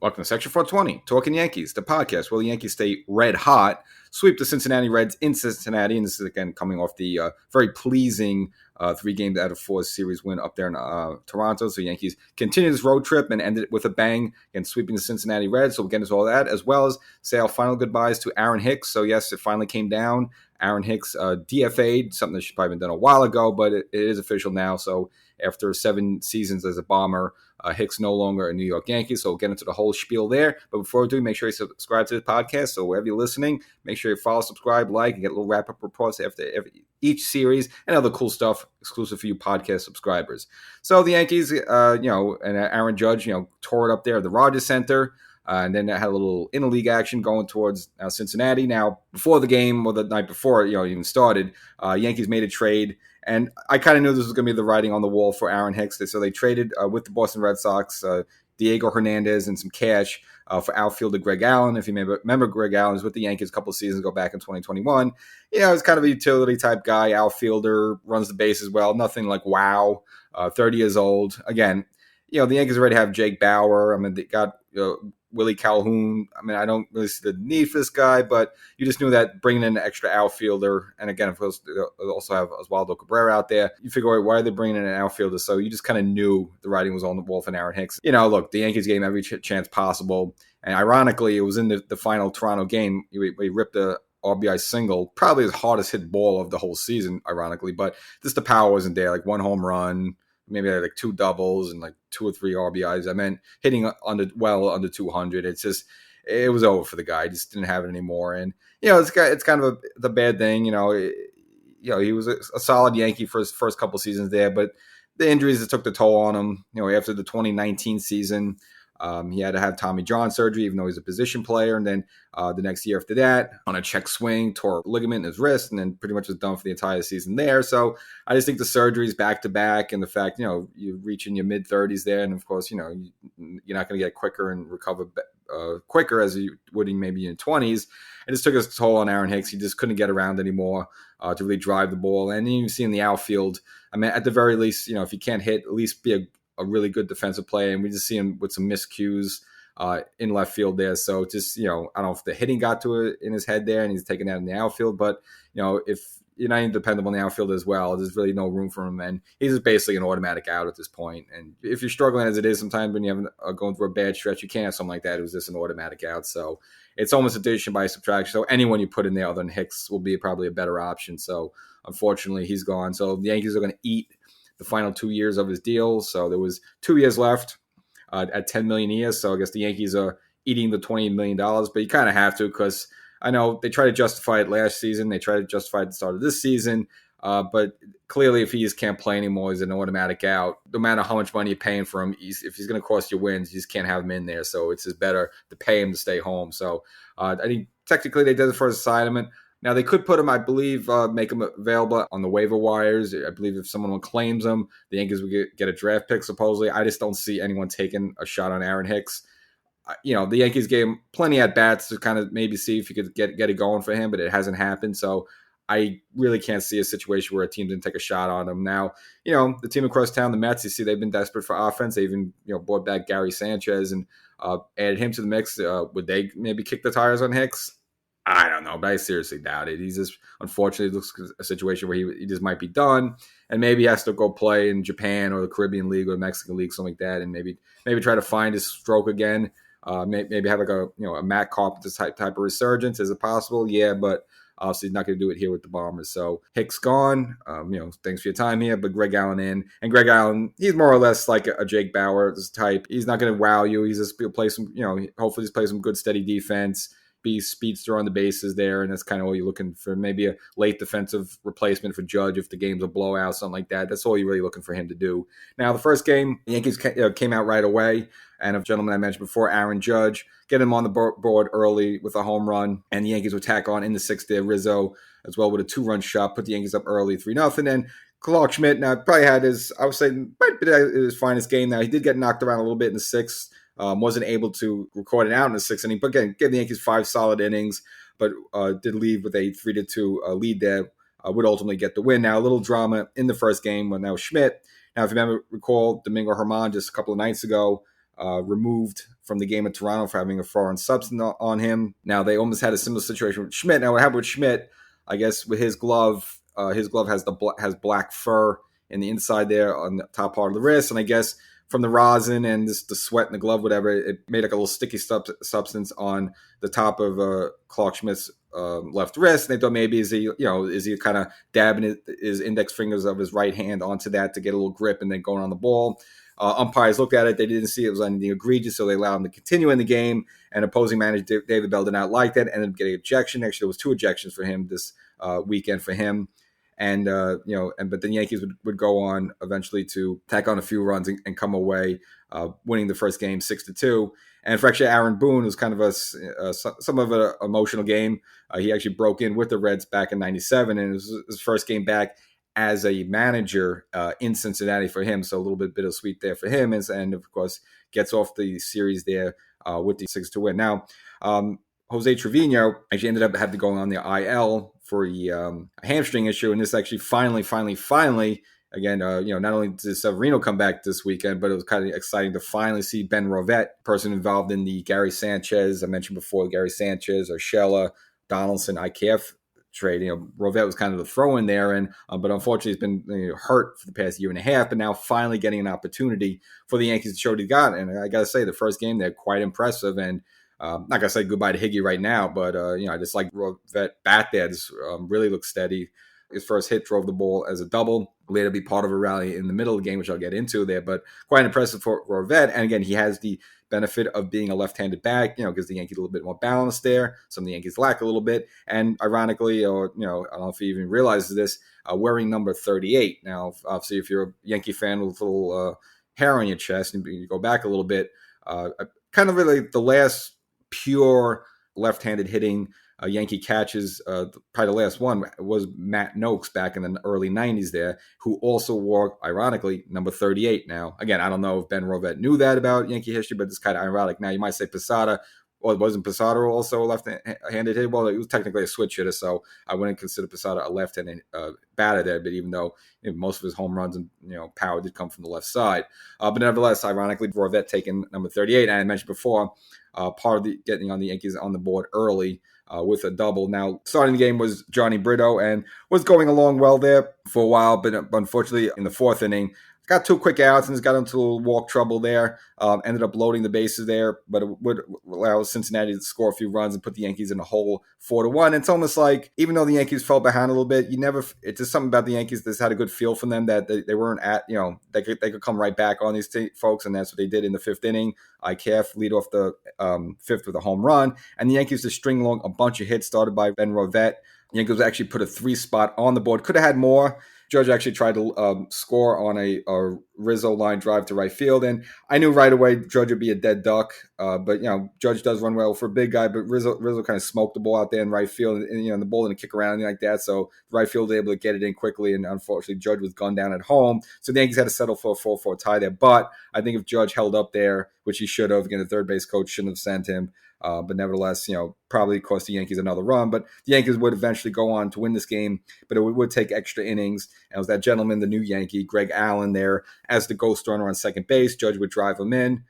Welcome to Section 420, Talkin Yankees, the podcast where the Yankees stay red hot, sweep the Cincinnati Reds in Cincinnati, and this is again coming off the very pleasing 3 games out of 4 series win up there in Toronto. So Yankees continue this road trip and ended it with a bang and sweeping the Cincinnati Reds. So we'll get into all that, as well as say our final goodbyes to Aaron Hicks. So yes, it finally came down. Aaron Hicks DFA'd, something that should probably been done a while ago, but it is official now. So after 7 seasons as a Bomber, Hicks no longer a New York Yankee, so we'll get into the whole spiel there. But before we do, make sure you subscribe to the podcast. So wherever you're listening, make sure you follow, subscribe, like, and get little wrap-up reports after each series and other cool stuff exclusive for you podcast subscribers. So the Yankees, and Aaron Judge, tore it up there at the Rogers Center. And then I had a little interleague action going towards Cincinnati. Now, before the game or the night before it even started, Yankees made a trade. And I kind of knew this was going to be the writing on the wall for Aaron Hicks. So they traded with the Boston Red Sox, Diego Hernandez and some cash for outfielder Greg Allen. If you remember, Greg Allen was with the Yankees a couple of seasons ago back in 2021. He's kind of a utility type guy, outfielder, runs the bases well. Nothing like wow, 30 years old. Again, the Yankees already have Jake Bauer. I mean, they got Willie Calhoun. I mean, I don't really see the need for this guy, but you just knew that bringing in an extra outfielder, and again, of course, they also have Oswaldo Cabrera out there. You figure, why are they bringing in an outfielder? So you just kind of knew the writing was on the wall for Aaron Hicks. Look, the Yankees gave him every chance possible, and ironically, it was in the final Toronto game. He ripped a RBI single, probably his hardest hit ball of the whole season, ironically, but just the power wasn't there. Like 1 home run, maybe I had like 2 doubles and like 2 or 3 RBIs. I meant hitting under 200. It was over for the guy. He just didn't have it anymore. And, it's kind of the bad thing. He was a solid Yankee for his first couple seasons there, but the injuries that took the toll on him, after the 2019 season, he had to have Tommy John surgery, even though he's a position player. And then the next year after that, on a check swing, tore a ligament in his wrist, and then pretty much was done for the entire season there. So I just think the surgeries back-to-back and the fact, you reach in your mid-30s there. And, of course, you're not going to get quicker and recover quicker as you would in maybe in your 20s. It just took a toll on Aaron Hicks. He just couldn't get around anymore to really drive the ball. And you see in the outfield, I mean, at the very least, if you can't hit, at least be a really good defensive player, and we just see him with some miscues in left field there. So just, I don't know if the hitting got to it in his head there and he's taking that in the outfield, but, if you're not even dependable on the outfield as well, there's really no room for him, and he's just basically an automatic out at this point. And if you're struggling as it is sometimes when you have going through a bad stretch, you can't have something like that. It was just an automatic out. So it's almost addition by subtraction. So anyone you put in there other than Hicks will be probably a better option. So unfortunately, he's gone. So the Yankees are going to eat the final 2 years of his deal. So there was 2 years left at $10 million a year. So I guess the Yankees are eating the $20 million, but you kind of have to, because I know they tried to justify it last season. They tried to justify it at the start of this season. But clearly, if he just can't play anymore, he's an automatic out. No matter how much money you're paying for him, if he's going to cost you wins, you just can't have him in there. So it's just better to pay him to stay home. So I think technically they did it for his assignment. Now, they could put him, I believe, make him available on the waiver wires. I believe if someone claims him, the Yankees would get a draft pick, supposedly. I just don't see anyone taking a shot on Aaron Hicks. The Yankees gave him plenty at bats to kind of maybe see if you could get it going for him, but it hasn't happened. So I really can't see a situation where a team didn't take a shot on him. Now, the team across town, the Mets, you see they've been desperate for offense. They even, brought back Gary Sanchez and added him to the mix. Would they maybe kick the tires on Hicks? I don't know, but I seriously doubt it. He's just, unfortunately, looks like a situation where he just might be done, and maybe he has to go play in Japan or the Caribbean League or the Mexican League, something like that, and maybe try to find his stroke again. Maybe have like a Matt Carpenter type of resurgence. Is it possible? Yeah, but obviously he's not going to do it here with the Bombers. So Hicks gone. Thanks for your time here. But Greg Allen in, and Greg Allen, he's more or less like a Jake Bauer type. He's not going to wow you. He's just going to play some. Hopefully he's play some good steady defense. Be speedster on the bases there, and that's kind of all you're looking for. Maybe a late defensive replacement for Judge if the game's a blowout, something like that. That's all you're really looking for him to do. Now, the first game, the Yankees came out right away, and a gentleman I mentioned before, Aaron Judge, get him on the board early with a home run, and the Yankees would tack on in the 6th there. Rizzo as well with a 2-run shot, put the Yankees up early 3-0. Then Clark Schmidt now probably had his finest game. Now, he did get knocked around a little bit in the 6th. Wasn't able to record it out in the 6th inning, but again, gave the Yankees 5 solid innings, but did leave with a 3-2 lead there, would ultimately get the win. Now, a little drama in the first game when that was Schmidt. Now, if you recall, Domingo Germán just a couple of nights ago removed from the game in Toronto for having a foreign substance on him. Now, they almost had a similar situation with Schmidt. Now, what happened with Schmidt, I guess with his glove has black fur in the inside there on the top part of the wrist. And I guess from the rosin and the sweat in the glove, whatever, it made like a little sticky substance on the top of Clark Schmidt's left wrist. And they thought maybe is he kind of dabbing his index fingers of his right hand onto that to get a little grip and then going on the ball. Umpires looked at it. They didn't see it was anything egregious, so they allowed him to continue in the game. And opposing manager David Bell did not like that, ended up getting an ejection. Actually, there was 2 ejections for him this weekend for him. And but the Yankees would go on eventually to tack on a few runs and come away, winning the first game 6-2. And for actually Aaron Boone, it was kind of some of an emotional game. He actually broke in with the Reds back in '97, and it was his first game back as a manager in Cincinnati for him. So a little bit bittersweet there for him, and of course gets off the series there with the 6-2 win. Now, Jose Trevino actually ended up having to go on the IL for a hamstring issue, and this actually finally, again, not only did Severino come back this weekend, but it was kind of exciting to finally see Ben Rovette, person involved in the Gary Sanchez, I mentioned before, Gary Sanchez, Urshela, Donaldson, IKF trade. Rovette was kind of the throw-in there, but unfortunately he's been hurt for the past year and a half, but now finally getting an opportunity for the Yankees to show what he got. And I got to say, the first game, they're quite impressive, and not going to say goodbye to Higgy right now, but I just like Rovette bat there. Just really looks steady. His first hit drove the ball as a double, later be part of a rally in the middle of the game, which I'll get into there, but quite impressive for Rovette. And again, he has the benefit of being a left-handed bat, gives the Yankees a little bit more balance there. Some of the Yankees lack a little bit. And ironically, or I don't know if he even realizes this, wearing number 38. Now, obviously, if you're a Yankee fan with a little hair on your chest, and you go back a little bit, kind of really the last pure left-handed hitting Yankee catches, probably the last one was Matt Noakes back in the early 90s there, who also wore, ironically, number 38. Now, again, I don't know if Ben Rovette knew that about Yankee history, but it's kind of ironic. Now, you might say Posada, well, wasn't Posada also a left-handed hitter? Well, it was technically a switch hitter, so I wouldn't consider Posada a left-handed batter there, but even though most of his home runs and power did come from the left side. But nevertheless, ironically, Rovette taking number 38, and I mentioned before, part of getting on the Yankees on the board early with a double. Now, starting the game was Johnny Brito and was going along well there for a while, but unfortunately in the 4th inning, got 2 quick outs and got into a little walk trouble there. Ended up loading the bases there, but it would allow Cincinnati to score a few runs and put the Yankees in a hole 4-1. It's almost like, even though the Yankees fell behind a little bit, it's just something about the Yankees that's had a good feel from them that they weren't at, they could come right back on these folks, and that's what they did in the 5th inning. IKF lead off the 5th with a home run, and the Yankees just string along a bunch of hits started by Ben Rovette. The Yankees actually put a 3 spot on the board. Could have had more. Judge actually tried to score on a Rizzo line drive to right field, and I knew right away Judge would be a dead duck. But Judge does run well for a big guy, but Rizzo kind of smoked the ball out there in right field, and the ball didn't kick around anything like that. So the right field was able to get it in quickly, and unfortunately Judge was gunned down at home. So the Yankees had to settle for a 4-4 tie there. But I think if Judge held up there, which he should have, again, the third base coach shouldn't have sent him. But nevertheless, probably cost the Yankees another run. But the Yankees would eventually go on to win this game, but it would take extra innings. And it was that gentleman, the new Yankee, Greg Allen, there as the ghost runner on second base. Judge would drive him in,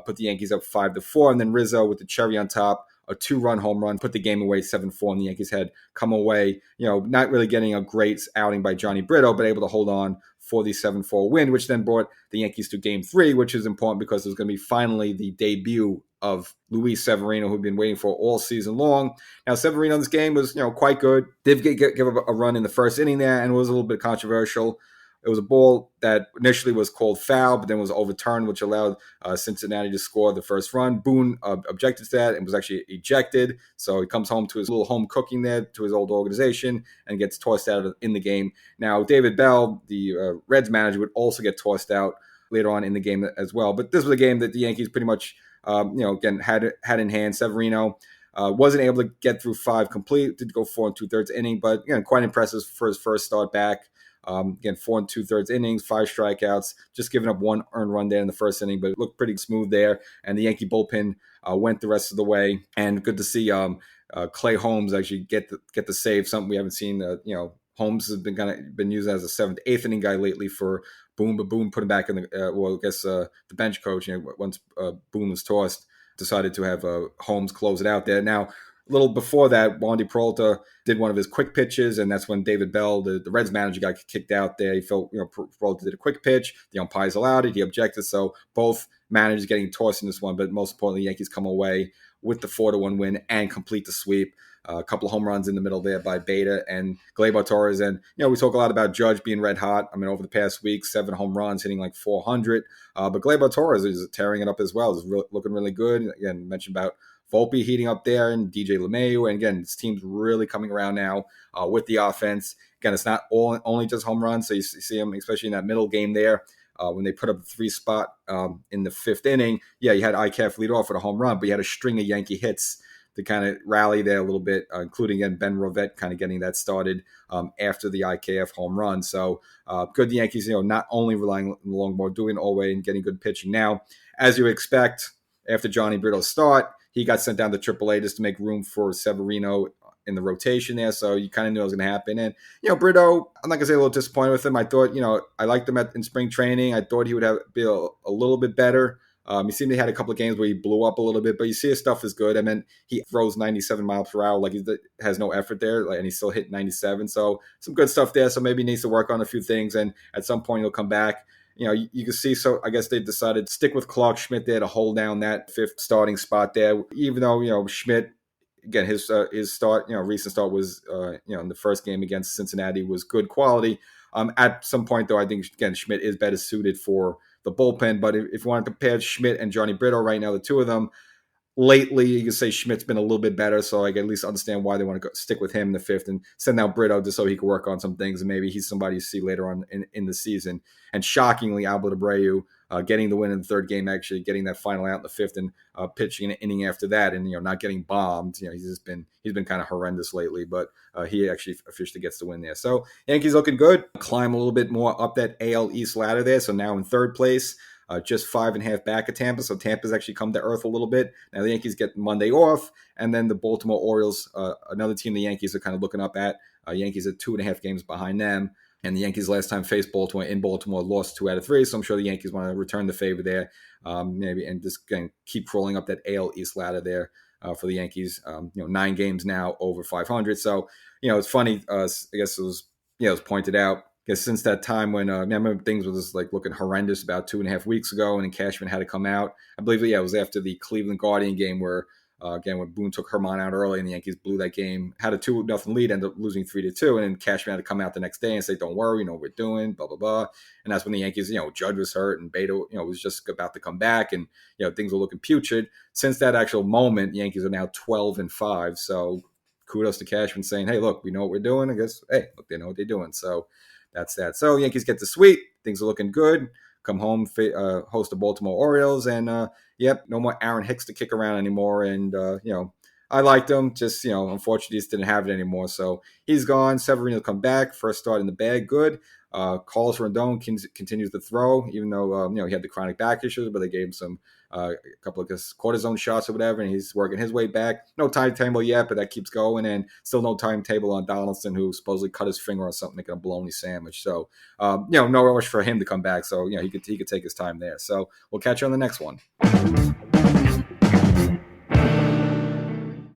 put the Yankees up 5-4, and then Rizzo with the cherry on top, a 2-run home run, put the game away 7-4, and the Yankees had come away, not really getting a great outing by Johnny Brito, but able to hold on for the 7-4 win, which then brought the Yankees to Game 3, which is important because it was going to be finally the debut of Luis Severino, who'd been waiting for all season long. Now, Severino in this game was, quite good. Did give a run in the first inning there, and was a little bit controversial. It was a ball that initially was called foul, but then was overturned, which allowed Cincinnati to score the first run. Boone objected to that and was actually ejected. So he comes home to his little home cooking there, to his old organization, and gets tossed out in the game. Now, David Bell, the Reds manager, would also get tossed out later on in the game as well. But this was a game that the Yankees pretty much, again, had in hand. Severino wasn't able to get through 5 complete, did go 4 2/3 inning, but quite impressive for his first start back. Again, 4 2/3 innings, 5 strikeouts, just giving up 1 earned run there in the first inning, but it looked pretty smooth there. And the Yankee bullpen went the rest of the way. And good to see Clay Holmes actually get the save, something we haven't seen. Holmes has been used as a 7th, 8th inning guy lately for Boone, but Boone put him back in the bench coach, once Boone was tossed, decided to have Holmes close it out there. Now, a little before that, Wandy Peralta did one of his quick pitches, and that's when David Bell, the Reds manager, got kicked out there. He felt, Peralta did a quick pitch. The umpires allowed it. He objected. So both managers getting tossed in this one, but most importantly, the Yankees come away with the 4-1 win and complete the sweep. A couple of home runs in the middle there by Beta and Gleyber Torres. And, we talk a lot about Judge being red hot. I mean, over the past week, 7 home runs, hitting like 400. But Gleyber Torres is tearing it up as well. Is looking really good. Again, mentioned about Volpe heating up there and DJ LeMahieu. And again, this team's really coming around now with the offense. Again, it's not only just home runs. So you see them, especially in that middle game there. When they put up the 3 spot in the 5th inning, you had IKF lead off with a home run, but you had a string of Yankee hits to kind of rally there a little bit, including, again, Ben Rovette kind of getting that started after the IKF home run. So good, the Yankees, not only relying on the long ball, doing it all the way and getting good pitching. Now, as you expect, after Johnny Brito's start, he got sent down to AAA just to make room for Severino in the rotation there, so you kind of knew it was going to happen. And, Brito, I'm not going to say a little disappointed with him. I thought, I liked him in spring training. I thought he would be a little bit better. He seemed to have had a couple of games where he blew up a little bit, but you see his stuff is good. I mean, he throws 97 miles per hour, like he has no effort there, and he still hit 97. So some good stuff there. So maybe he needs to work on a few things, and at some point he'll come back. You can see, so I guess they decided to stick with Clark Schmidt there to hold down that 5th starting spot there, even though, Schmidt, again, his start, recent start was, in the first game against Cincinnati was good quality. At some point, though, I think, again, Schmidt is better suited for the bullpen. But if you want to compare Schmidt and Johnny Brito right now, the two of them, lately, you can say Schmidt's been a little bit better, so I can at least understand why they want to stick with him in the 5th and send out Brito just so he can work on some things, and maybe he's somebody you see later on in the season. And shockingly, Albert Abreu getting the win in the 3rd game, actually getting that final out in the 5th and pitching an inning after that, and not getting bombed. He's been kind of horrendous lately, but he actually officially gets the win there. So Yankees looking good, climb a little bit more up that AL East ladder there. So now in 3rd place. Just 5.5 back of Tampa, so Tampa's actually come to earth a little bit. Now the Yankees get Monday off, and then the Baltimore Orioles, another team the Yankees are kind of looking up at. Yankees are 2.5 games behind them, and the Yankees last time faced Baltimore in Baltimore lost 2 out of 3, so I'm sure the Yankees want to return the favor there, maybe, and just keep crawling up that AL East ladder there for the Yankees. 9 games now over 500. So it's funny. I guess it was it was pointed out. Since that time when I remember things were just like looking horrendous about 2.5 weeks ago, and then Cashman had to come out. I believe it was after the Cleveland Guardian game where when Boone took Herman out early and the Yankees blew that game, had a 2-0 lead, ended up losing 3-2, and then Cashman had to come out the next day and say, "Don't worry, what we're doing, blah blah blah." And that's when the Yankees, Judge was hurt and Beta, was just about to come back, and things were looking putrid. Since that actual moment, the Yankees are now 12-5. So kudos to Cashman saying, "Hey, look, we know what we're doing." I guess, hey, look, they know what they're doing. So. That's that. So Yankees get the sweep. Things are looking good. Come home, host the Baltimore Orioles, and no more Aaron Hicks to kick around anymore. And I liked him. Just unfortunately, just didn't have it anymore. So he's gone. Severino will come back. First start in the bag, good. Carlos Rendon continues to throw, even though he had the chronic back issues, but they gave him some a couple of cortisone shots or whatever, and he's working his way back. No timetable yet, but that keeps going, and still no timetable on Donaldson, who supposedly cut his finger on something making a bologna sandwich. So no rush for him to come back. So he could take his time there. So we'll catch you on the next one.